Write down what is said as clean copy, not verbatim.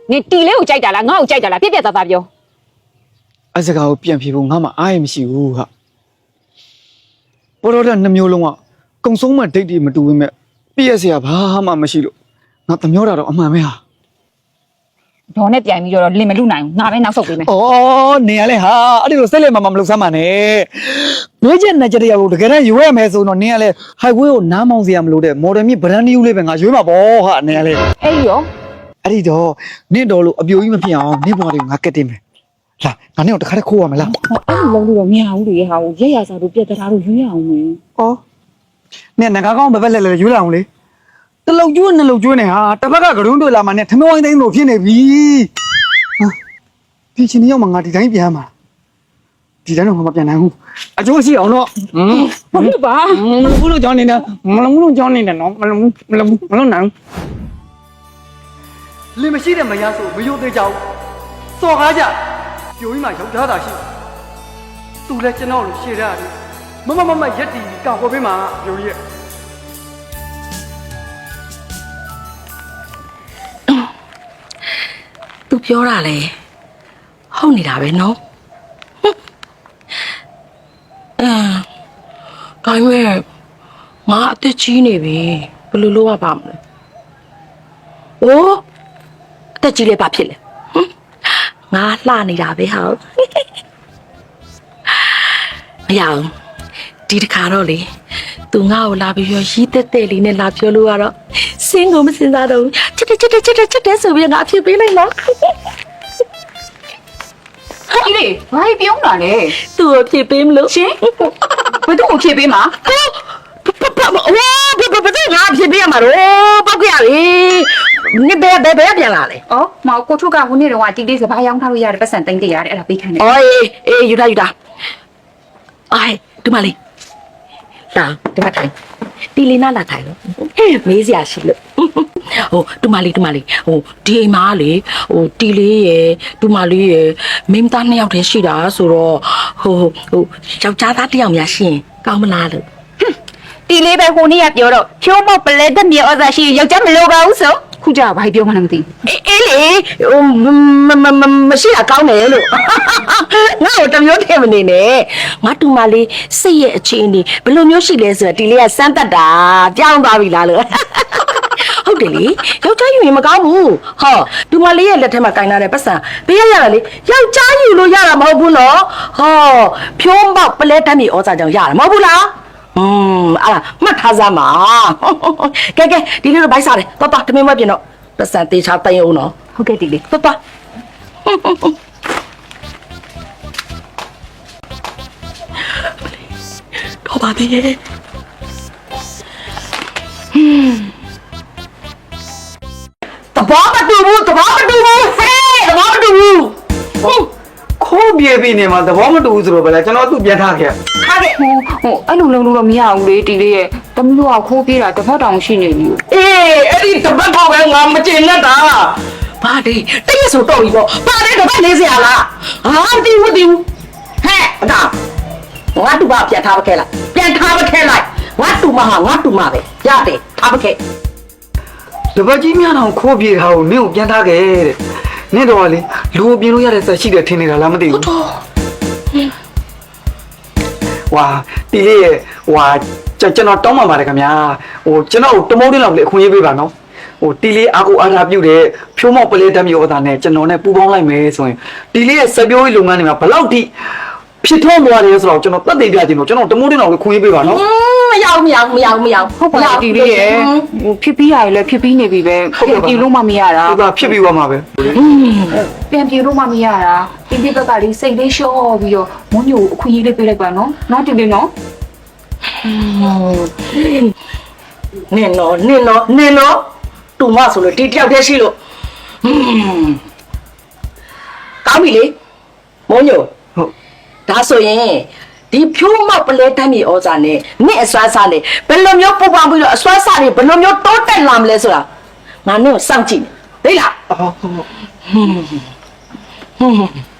你地雷有摘着了，我有摘着了，别咋咋标。အဲ့စကားကိုပြန်ဖြေဖို့ငါမှအားရမရှိဘူးဟာပေါ်တော့တဲ့နှမျိုးလုံးကကုံဆုံးမှဒိတ်တွေမတူပေမဲ့ပြည့်ရစရာဘာမှမရှိလို့ငါတမျောတာတော့အမှန်ပဲဟာ ဒေါ်နဲ့ပြိုင်ပြီးတော့လင်မလူနိုင်ဘူးငါပဲနောက်ဆုတ်ပေးမယ် ဩနေရလဲဟာအဲ့ဒီလိုစိတ်လက်မမလုပ်စမ်းပါနဲ့ဘွေးချက်နဲ့ချက်တရလို့တကယ်တမ်းရွေးရမယ်ဆိုတော့နင်းကလဲ highway ကိုနားမောင်းစရာမလိုတဲ့ model မြင့် brand new လေးပဲငါရွေးမှာပေါ့ဟာနေရလဲ အဲ့ရော အဲ့ဒီတော့နင့်တော်လို့အပြိုကြီးမဖြစ်အောင်နင့်ဘွားတွေကိုငါကက်တင်မယ်လာငါနင့်ကိုတခါတည်းခိုးရမလား အဲ့လိုလုံးလို့တော့မရဘူးလေဟာကိုရက်ရစားတို့ပြက်တရားတို့ယူရအောင်မေ ဩနင့်ငကားကောင်းဘက်လက်လက်ရွေးလာအောင်လေတလုတ်ကျွန်းနှလုတ်ကျွန်းနေဟာတစ်ဖက်ကကရုံးတွေ့လာမှနဲ့ထမဝိုင်းသိန်းလို့ဖြစ်နေပြီဟာဒီချင်းရောက်မှငါဒီတိုင်းပြန်မှာဒီတိုင်းတော့မပြန်နိုင်ဘူးအကျိုးရှိအောင်တော့ ဘာဖြစ်ပါ မလုံးဘူးလို့ကြောင်းနေတယ်မလုံးဘူးလို့ကြောင်းနေတယ်နော်မလုံးနိုင်လင်မရှိတဲ့မရဆိုမယုံသေးကြဘူးစော်ကားကြပြိုကြီးမှရောက်ထားတာရှိသူလည်းကျွန်တော်လိုရှေ့ရတယ်မရက်တီကောက်ခွေးပေးမှာပြိုကြီးရဲ့ သူပြောတာလေဟုတ်နေတာပဲနော်ဒါပေမဲ့ငါအသက်ကြီးနေပြီဘယ်လိုလုပ်ရပါမလဲ။အိုးအသက်ကြီးလေဘာဖြစ်လဲ။ငါလှနေတာပဲဟော။မရအောင်ဒီတစ်ခါတော့လေသူငါ့ကိုလာပြီးရရီးတက်တက်လေးနဲ့လာပြောလို့ရတော့စင်းကိုမစင်စားတော့ချစ်တယ်ဆိုပြီးငါအဖြစ်ပေးလိုက်နော် ကြီးလေဘာပြောတာလဲ သူ့ကိုဖြစ်ပေးမလို့ ရှင်ဘယ်သူ့ကိုဖြေပေးမှာ ဘယ်ငါဖြစ်ပေးရမှာတော့ပောက်ကြရပြီနေဘယ်ပြန်လာလဲ ဩမကိုထုတ်ကဟိုနေ့တော့တီလေးစဘာရောင်းထားလို့ရတယ်ပတ်စံသိမ့်တရတယ်အဲ့ဒါပေးခိုင်းတယ် အော်အေးယူတာအိုင်ဒီမလေးလာဒီမထိုင်တီလီနာလာထိုင်လို့မေးစရာရှိလို့ဟိုဒီမလေးဟိုဒီအိမ်မှာလေဟိုတီလေးရယ်ဒီမလေးရယ်မိန်းသားနှစ်ယောက်တည်းရှိတာဆိုတော့ဟိုယောက်ျားသားတစ်ယောက်များရှိရင်ကောင်းမလားလို့ တီလေးပဲဟိုနေ့ကပြောတော့ဖြိုးမောက်ပလဲတဲ့မြေဩဇာရှိယောက်ျားမလိုပါဘူးဆိုခုကြဘာပြောမှလည်းမသိ အေးလေဟိုမရှိတာကောင်းတယ်လို့ငါ့ကိုတမျိုးထင်မနေနဲ့ငါတူမလေးစိတ်ရဲ့အခြေအနေဘယ်လိုမျိုးရှိလဲဆိုတော့ဒီလေးကစမ်းသက်တာကြောင်းသွားပြီလားလို့ဟုတ်တယ်လေယောက်ျားယူရင်မကောင်းဘူးဟောတူမလေးရဲ့လက်ထဲမှာကင်လာတဲ့ပတ်စံဘေးရရတာလေယောက်ျားယူလို့ရတာမဟုတ်ဘူးနော်ဟောဖြိုးမောက်ပလဲတတ်မြေဩဇာကြောင့်ရတာမဟုတ်ဘူးလားအဲ့ဒါမှတ်ထားစမ်းပါကဲဒီလိုတော့ဘိုက်စားတယ်တော့တမင်းမပြင်းတော့ပတ်စံတေချာတိုင်အောင်နော် ဟုတ်ကဲ့တီလေး တော့တော့ပါသေးရဲ့တဘောမတူဘူးဟဲ့တဘောမတူဘူးခိုးပြေးပြီးနေမှာသဘောမတူဘူးဆိုတော့ဗလားကျွန်တော်သူ့ပြန်ထားခဲ့ ထားခဲ့ဟိုအဲ့လိုလုံးလို့တော့မရဘူးလေတီလေးရဲ့တမီးတို့ကခိုးပြေးတာတစ်ဖက်တောင်ရှိနေပြီ အေးအဲ့ဒီတပတ်တော့ပဲငါမကျင်နဲ့တာဘာဒီတရက်ဆိုတော့ပြီပေါ့ဘာလဲတပတ်လေးစရာလားဟာတီးဘူးဟဲ့အတာငါတူပါပြန်ထားမခဲလိုက်ပြန်ထားမခဲလိုက်ငါတူမဟာငါတူမပဲရတယ်ထားမခဲ တပတ်ကြီးများတော့ခိုးပြေးတာကိုနင့်ကိုပြန်ထားခဲ့တဲ့နင့်တော့လေလူကိုပြင်လို့ရတဲ့ဆက်ရှိတယ်ထင်နေတာလားမသိဘူးဝါတီလေးရဲ့ဝါကျွန်တော်တောင်းပန်ပါတယ်ခင်ဗျာဟိုကျွန်တော်တမိုးတင်းလောက်လေအခွင့်အရေးပေးပါနော်ဟိုတီလေးအာကိုအာသာပြုတ်တဲ့ဖြိုးမောက်ပလဲတမ်းမျိုးဩတာနဲ့ကျွန်တော်နဲ့ပူပေါင်းလိုက်မယ်ဆိုရင်တီလေးရဲ့စက်ပြိုးရေးလုပ်ငန်းတွေမှာဘလောက်ထိဖြစ်ထွန်းသွားတယ်ဆိုတော့ကျွန်တော်တက်သေးပြခြင်းတော့ကျွန်တော်တမိုးတင်းလောက်လေခွင့်ရေးပေးပါနော်မရဘူးဟုတ်ပါတီလေးရဲ့ဟိုဖြစ်ပြီးရလဲဖြစ်ပြီးနေပြီပဲပြေလို့မှမရတာ သူကဖြစ်ပြီးသွားမှာပဲ ပြန်ပြေလို့မှမရတာတီလေးဘက်ကလေးစိတ်လေးရှော့ပြီးတော့မွန်းညိုအခွင့်အရေးလေးပေးလိုက်ပါနော်တီလေးနော် နင်နော်တူမဆိုလို့ဒီတယောက်တည်းရှိလို့ကောင်းပြီလေမုံညို ဟုတ် ဒါဆိုရင်ဒီဖြိုးမောက်ပလဲတမ်းမြေဩဇာနဲ့နေ့အစွမ်းစားနဲ့ဘယ်လိုမျိုးပူပေါင်းပြီးတော့အစွမ်းစားတွေဘယ်လိုမျိုးတိုးတက်လာမလဲဆိုတာငါနဲ့ကိုစောင့်ကြည့်နေသိလား ဟုတ်